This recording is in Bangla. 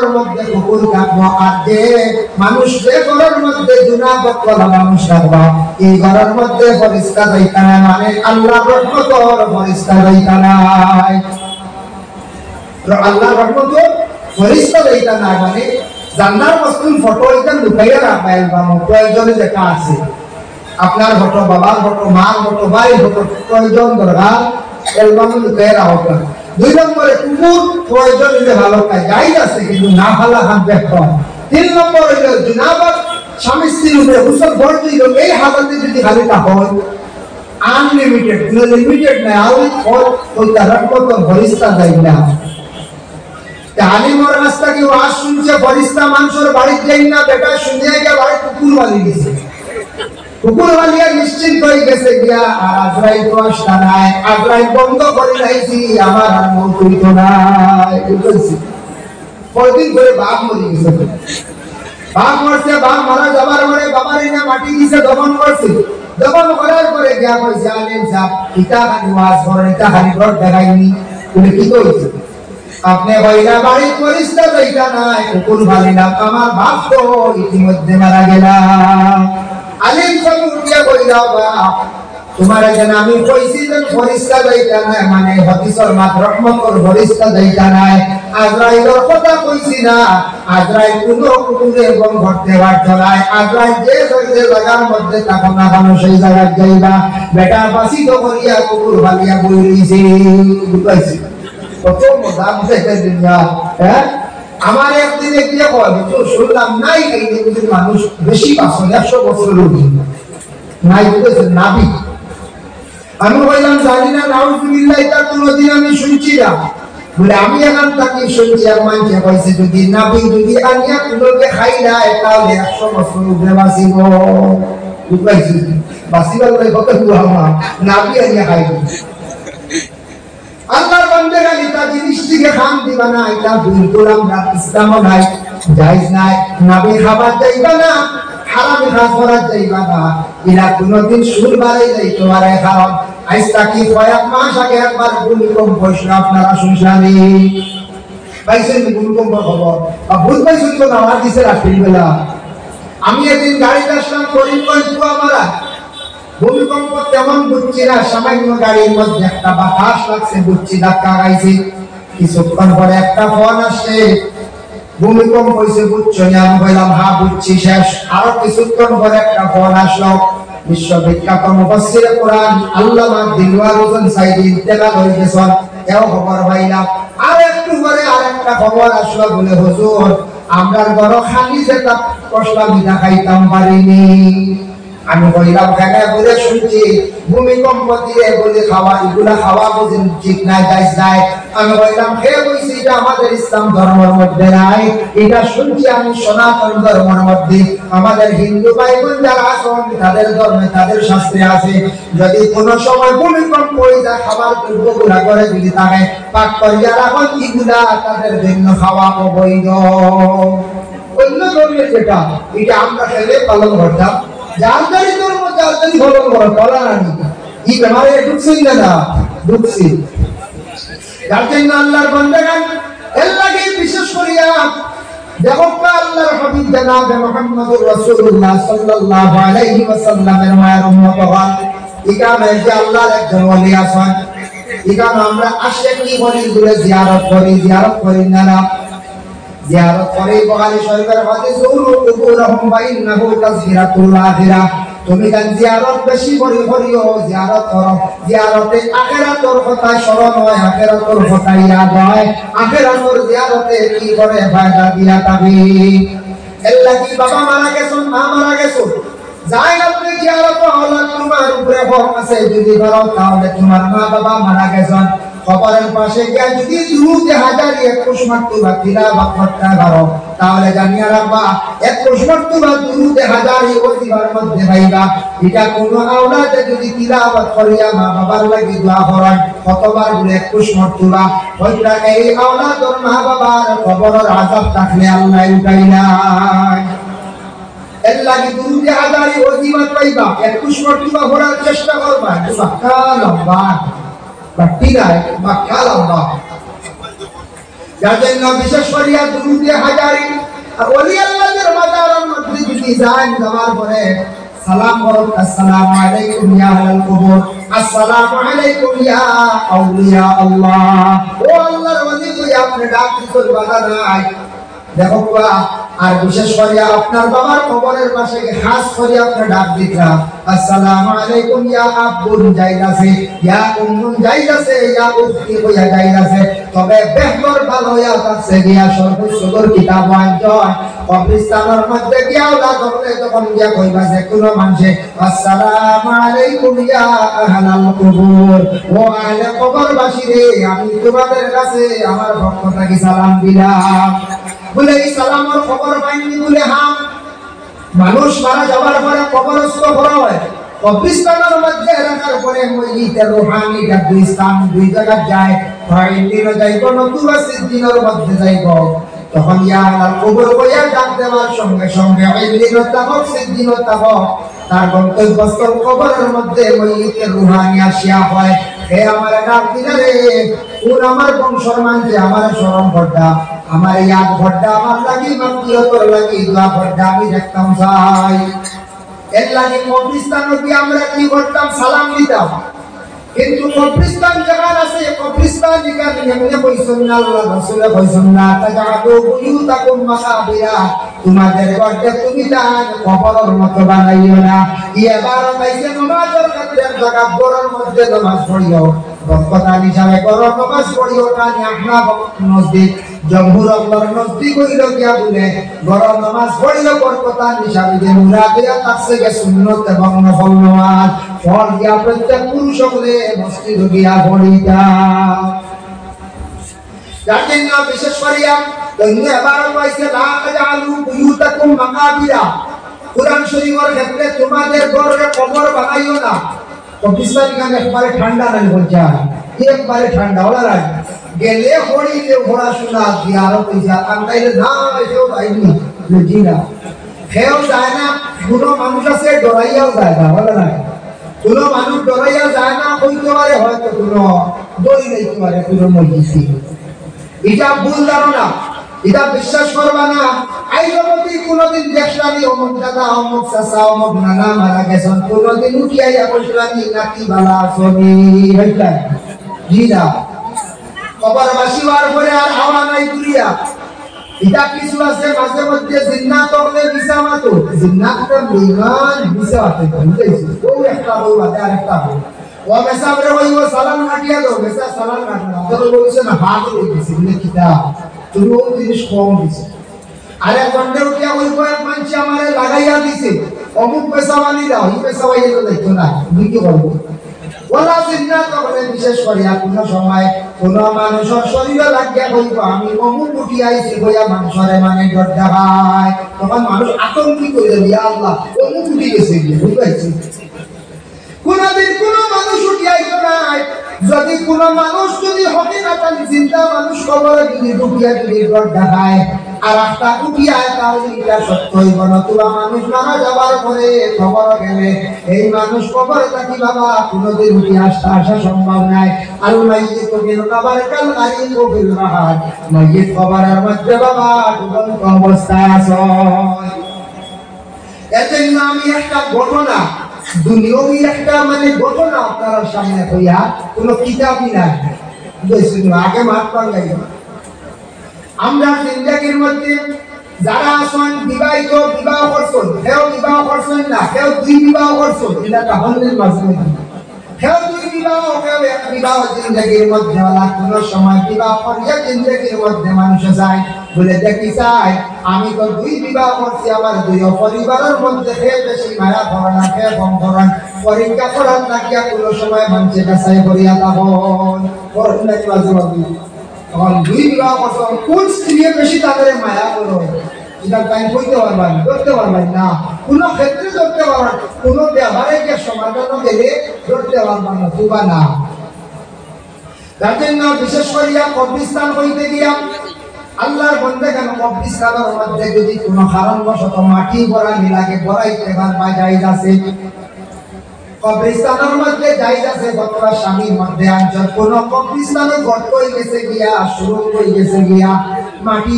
ঘরের মধ্যে কুকুর থাকবো আর যে মানুষ যে ঘরের মধ্যে জুনাবত করা মানুষ থাকবো এই ঘরের মধ্যে ফেরেশতা যাইতা না মানে আল্লাহর রহমতের ফেরেশতা যাইতা না তো আল্লাহর রহমত ফেরেশতা যাইতা না মানে জান্নার মসলিম ফটো এটা লুকাইয়া রাখবেন বা প্রয়োজনে যেটা আছে আপনার ফটো বাবার ফটো মার ফটো ভাই ফটো প্রয়োজন দরকার অ্যালবামে লুকাইয়া রাখবেন দুই নম্বরে কুকুর প্রয়োজন হলে ভালো কাজ গাইড আছে কিন্তু না ভালো হাত দেখো তিন নম্বর হলো জুনাবত স্বামী স্ত্রীর উপরে হুসল ভর্তি হলো এই হালতে যদি খালি তা হয় আনলিমিটেড কোনো লিমিটেড নাই আর ওই রহমতের ফেরেশতা যাই না তালিমর রাস্তা কি ওয়াজ শুনছে ফেরেশতা মানুষের বাড়ি যাই না বেটা শুনিয়া গিয়া বাড়ি কুকুর বালি দিছে কুকুর বালিয়া নিশ্চিত হয়ে গেছে গিয়া আর আজরাইল তো আসতা নাই আজরাইল বন্ধ করে রাইছি আমার আর মন করিত নাই বুঝছি কয়দিন ধরে বাপ মরে গেছে বাপ মরছে বাপ মারা যাবার পরে বাবার না মাটি দিছে দফন করছে দফন করার পরে গিয়া কইছে আলেম সাহেব ইটা খালি ওয়াজ করেন ইটা খালি রড দেখাইনি তুমি কি কইছে আপনি বইলা বাড়ি ফেরেশতা যাইতা নাই কুকুর বালিনা আমার বাপ তো ইতিমধ্যে মারা গেলাম আলিম সাহেব উঠিয়া কইলা বাপ তোমার যেন আমি কইছি যে ফেরেশতা যাইতা নাই মানে হাদিসের মাত রহমতের ফেরেশতা যাইতা নাই আজরাইলের কথা কইছি না আজরাইল কোন কুকুরে এবং ঘরতে বার চলায় আজরাইল যে জায়গার মধ্যে তখন না কোনো সেই জায়গায় যাইবা বেটা বাসি তো করিয়া কুকুর বালিয়া বই রইছে বুঝাইছি কত মজা বুঝাইতে দুনিয়া হ্যাঁ আমার একদিন গিয়ে কয় তো শুনলাম নাই এই যে মানুষ বেশি 100 বছর রোগী নাই বুঝেছেন নাবি আমি বললাম জানি না নাউজুবিল্লাহ এটা কোনদিন আমি শুনছি না বলে আমি এখন তাকে শুনছি আর মানছে কইছে যদি নাবি যদি আনিয়া কোনকে খাইলা তাহলে 100 বছর উপরে বাঁচিব বুঝাইছি বাঁচিবার লাগে কত দুয়া নাবি আনিয়া খাইবে আল্লাহর বান্দারা এটা জিনিস থেকে খাম দিবা না এটা ভুল করলাম না ইসলামও নাই জায়েজ নাই নবী খাবার যাইবা না হারাম খাস করা যাইবা না এরা কোনদিন সুর বাড়াই যাইতো আর কারণ আজ তাকি কয়েক মাস আগে একবার ভূমিকম্প হয়েছিল আপনারা শুনছানি পাইছেন ভূমিকম্প খবর ভূত পাইছেন তো আমার দিছে রাত্রিবেলা আমি একদিন গাড়িতে আসলাম করিমগঞ্জ কুয়ামারা ভূমিকম্প তেমন বুঝছি না সামান্য গাড়ির মধ্যে একটা বাতাস লাগছে বুঝছি ধাক্কা খাইছে কিছুক্ষণ পরে একটা ফোন আসছে ভূমিকম্প হয়েছে বুঝছো না আমি বললাম হ্যাঁ বুঝছি শেষ আরো কিছুক্ষণ পরে একটা ফোন আসলো বিশ্ববিখ্যাত মুফাসসির কোরআন আল্লামা দিলওয়ার হোসেন সাইদি ইন্তেকাল হয়ে গেছেন এও খবর পাইলাম আর একটু পরে আরেকটা খবর আসলো বলে হুজুর আমরার বড় খালি যেটা কষ্টলা বিনা খাইতাম পারিনি আমি কইলাম কেন বলে শুনছি ভূমিকম্প দিয়ে বলে খাওয়া এগুলা খাওয়া বুঝেন ঠিক নাই জায়েজ নাই আমি কইলাম হে কইছি এটা আমাদের ইসলাম ধর্মের মধ্যে নাই এটা শুনছি আমি সনাতন ধর্মের মধ্যে আমাদের হিন্দু ভাই বোন যারা আছেন তাদের ধর্মে তাদের শাস্ত্রে আছে যদি কোনো সময় ভূমিকম্প হয়ে যায় খাবার দুর্বগুলা করে যদি তাকে পাক করিয়া রাখেন এগুলা তাদের জন্য খাওয়া অবৈধ অন্য ধর্মের যেটা এটা আমরা খেলে পালন করতাম জালদারি ধর্ম জালদারি পালন করা বলা না এই বেমারে ঢুকছেন না ঢুকছি যার জন্য আল্লাহর বান্দাগণ আল্লাহকে বিশেষ করিয়া দেখো আল্লাহর হাবিব জনাব মুহাম্মদুর রাসূলুল্লাহ সাল্লাল্লাহু আলাইহি ওয়াসাল্লামের মায়ের উম্মতগণ এখানে যে আল্লাহর একজন ওলি আছেন এখানে আমরা আশিকি ওলিগুলো জিয়ারত করি না জিয়ারত করে বুখারী শরীফের হাদিস উরু কুবুরহুম বাইন্নাহু তাযকিরাতুল আখিরাহ তুমি গান জিয়ারত বেশি করিও জিয়ারত করো জিয়ারতে আখিরাতের কথা স্মরণ হয় আখিরাতের কথা ইয়াদ হয় আখিরাতের জিয়ারতে কি করে ফায়দা দিয়া পাবি আল্লাহ কি বাবা মারা গেছেন মা মারা গেছেন যাই আপনি জিয়ারত হলো তোমার উপরে হক আছে যদি করো তাহলে তোমার মা বাবা মারা গেছেন খবরের পাশে গিয়ে যদি দুরুদে হাজার 21 মারতবা তিলাওয়াত করতে পারো তাহলে জানিয়া রাখবা 21 মারতবা দুরুদে হাজার এই ওজিফার মধ্যে পাইবা এটা কোন আওলাদে যদি তিলাওয়াত করিয়া মা বাবার লাগি দোয়া করেন কতবার বলে 21 মারতবা ওইটা এই আওলাদর মা বাবার কবরের আযাব থাকলে আল্লাহ উঠাইলা আল্লাহ কি দুরুদে হাজার এই ওজিফা পাইবা 21 মারতবা পড়ার চেষ্টা করবা সুবহানাল্লাহ বাট্টি গায় বা খেলাম বা যার জন্য বিশেষ করিয়া দুরুদে হাজারি আর ওলি আল্লাহদের মাজারের মধ্যে যদি যান যাওয়ার পরে সালাম করুন, আসসালামু আলাইকুম ইয়া আহলাল কুবুর, আসসালামু আলাইকুম ইয়া আউলিয়া আল্লাহ। ও আল্লাহর ওলি কই আপনি ডাক দিতে বাধা নাই। দেখো বাবা, আর বিশেষ করে আপনার বাবার কবরের পাশে খাস করে আপনি ডাক দিতা, আসসালামু আলাইকুম ইয়া আব্বুন যাইতাছে, ইয়া উম্মুন যাইতাছে, ইয়া উখতি কইয়া যাইতাছে। তবে বেহতর ভালো হইয়া থাকছে গিয়া সর্বসুদর কিতাব ওয়াঞ্জন কবরস্থানের মধ্যে গিয়া ওলা ধরলে তখন গিয়া কইবা যে কোন মানুষে আসসালামু আলাইকুম ইয়া আহলাল কুবুর, ও আহলে কবরবাসী রে, আমি তোমাদের কাছে আমার পক্ষ থেকে সালাম দিলাম। বলে এই সালামের খবর পাইনি বলে হ্যাঁ, মানুষ মারা যাওয়ার পরে কবরস্থ করা হয়, কবরস্থানের মধ্যে রাখার পরে মইতে রুহানি কবরস্থান দুই জায়গায় যায়, হয় দিনও যাইব নতুবা সিদ্দিনের মধ্যে যাইব। তখন ইয়া আল্লাহ কবর কইয়া ডাক দেওয়ার সঙ্গে সঙ্গে ওই দিনও তাবক সিদ্দিনও তাবক তার গন্তব্যস্থল কবরের মধ্যে মইতে রুহানি আসিয়া হয়, হে আমার ডাক দিলে রে, কোন আমার বংশর মানছে আমার শরণ করতা, আমার ইয়াদ ভড্ডা আমার লাগি মাগফিরাতর লাগি দোয়া ভড্ডা আমি দেখতাম চাই। এর লাগি কবরস্থানে গিয়ে আমরা কি করতাম, সালাম দিতাম। কিন্তু কবরস্থান জায়গা আছে, কবরস্থান যেখানে এমনি কইছেন না আল্লাহ রাসূল কইছেন না তাজাদু বুয়ুতাকুম মাকাবিরা, তোমাদের ঘরকে তুমি দান কবরের মতো বানাইও না। এবার কইছে নামাজের ক্ষেত্রে জায়গা ঘরের মধ্যে নামাজ পড়িও, বরকতান হিসাবে ঘরের নামাজ পড়িও না। আপনা নজদিক জমহুর আল্লাহর নজদিক হইল কিয়া বলে ঘরের নামাজ পড়িও বরকতান হিসাবে যে মুরাদিয়া তাকসে গে সুন্নাত এবং নফল নামাজ ফল দিয়া প্রত্যেক পুরুষ হলে মসজিদ গিয়া পড়িতা। যার জন্য বিশেষ করিয়া তৈরি এবার কইছে লা তাজালু বুয়ুতাকুম মাকাবিরা, কুরআন শরীফের ক্ষেত্রে তোমাদের ঘরে কবর বানাইও না। কবরস্থান এখানে একবারে ঠান্ডা নাই বলছে, একবারে ঠান্ডা ওলা রাখ গেলে পড়িলে পড়াশোনা দিয়ারও পয়সা আনতাইলে না এসেও পাইনি বুঝিনা খেয়েও যায় না। কোনো মানুষ আছে ডরাইয়াও যায় না, বলে না কোনো মানুষ ডরাইয়া যায় না, হইতে পারে হয়তো কোনো দড়ি নাইতে পারে কোনো মসজিদ। এটা ভুল ধারণা, এটা বিশ্বাস করবা না। আইজবতি কোনদিন দেখলানি অমুক দাদা অমুক চাচা অমুক নানা মারা গেছেন, কোনদিন উঠিয়াইয়া বসলানি নাতি বালা আসনি হইতা জিরা কবরবাসী হওয়ার পরে আর হাওয়া নাই ঘুরিয়া। এটা কিছু আছে মাঝে মধ্যে জিন্নাত হলে বিছামাতো জিন্নাতটা বিমান বিছাতে বুঝাইছি, ও একটা বউ আছে আর একটা বউ ও মেসাবরে হইব সালাম কাটিয়া দাও, মেসা সালাম কাটনা তো বলছে না হাত হই গেছে বলে কিটা তুমি ও জিনিস কম দিছে। আরে কন্ডে উঠিয়া ওই কয়েক মানছি আমারে লাগাইয়া দিছে, অমুক পয়সা বানি দাও, এই পয়সা বাইরে যাইতো না, তুমি কি করবো ওলা জিন্নাত হলে বিশেষ করিয়া কোন সময় কোন মানুষের শরীরে লাগিয়া হইব আমি অমুক উঠি আইছি হইয়া মানুষরে মানে ডর দেখায়, তখন মানুষ আতঙ্কিত হয়ে যাবে আল্লাহ অমুক উঠি গেছে গিয়ে বুঝাইছি। কোনদিন কোন মানুষ উঠি আইতো নাই, যদি কোন মানুষ যদি হকিকাতান চিন্তা মানুষ কবরে যদি ঢুকিয়া যদি ডর দেখায় আর একটা উঠিয়া তাহলে এটা সত্য হইব না। তোলা মানুষ মারা যাবার পরে খবর গেলে এই মানুষ কবরে থাকি বাবা কোনদিন উঠে আসা সম্ভব নাই। আর মাইয়িত বিল কবর কাল গারিব বিল বাহার, মাইয়িত কবরের মধ্যে বাবা ডুবন্ত অবস্থায় আছে। এজন্য আমি একটা ঘটনা দুনিয়াবি একটা মানে ঘটনা আপনার সামনে কইয়া কোনো কিতাবই নাই বুঝছেন, আগে মাত পাঙ্গাই আমরা জিন্দেগির মধ্যে যারা আসন বিবাহিত বিবাহ করছেন, কেউ বিবাহ করছেন না, কেউ দুই বিবাহ করছেন, এটা তাহলের মাঝে কেউ দুই বিবাহ কেউ এক বিবাহ জিন্দেগির মধ্যে কোনো সময় বিবাহ করিয়া জিন্দেগির মধ্যে মানুষ যায় বলে দেখি চাই আমি তো দুই বিবাহ করছি, আমার দুই পরিবারের মধ্যে খেয়ে বেশি মায়া ধরা না খেয়ে কম ধরান পরীক্ষা করার নাকিয়া কোনো সময় মানুষের কাছে করিয়া তখন তখন দুই বিবাহ করছো কোন স্ত্রী বেশি তাদের মায়া করো এটা তাই কইতে পারবেন ধরতে পারবেন না, কোনো ক্ষেত্রে ধরতে পারবেন, কোনো ব্যবহারে যে সমাধান গেলে ধরতে পারবেন না তুবা না। তার জন্য বিশেষ করিয়া কবরস্থান হইতে গিয়া আল্লাহর বন্দে কেন কবরস্থানের মধ্যে যদি কোনো কারণবশত মাটি ভরা লাগে ভরাইতে পারবা জায়েজ আছে। কবরস্থানের মধ্যে জায়েজ আছে বর্তমান স্বামীর মধ্যে আঞ্চল কোন কবরস্থানে গর্ত হয়ে গেছে গিয়া শুরু হয়ে গেছে গিয়া মাটি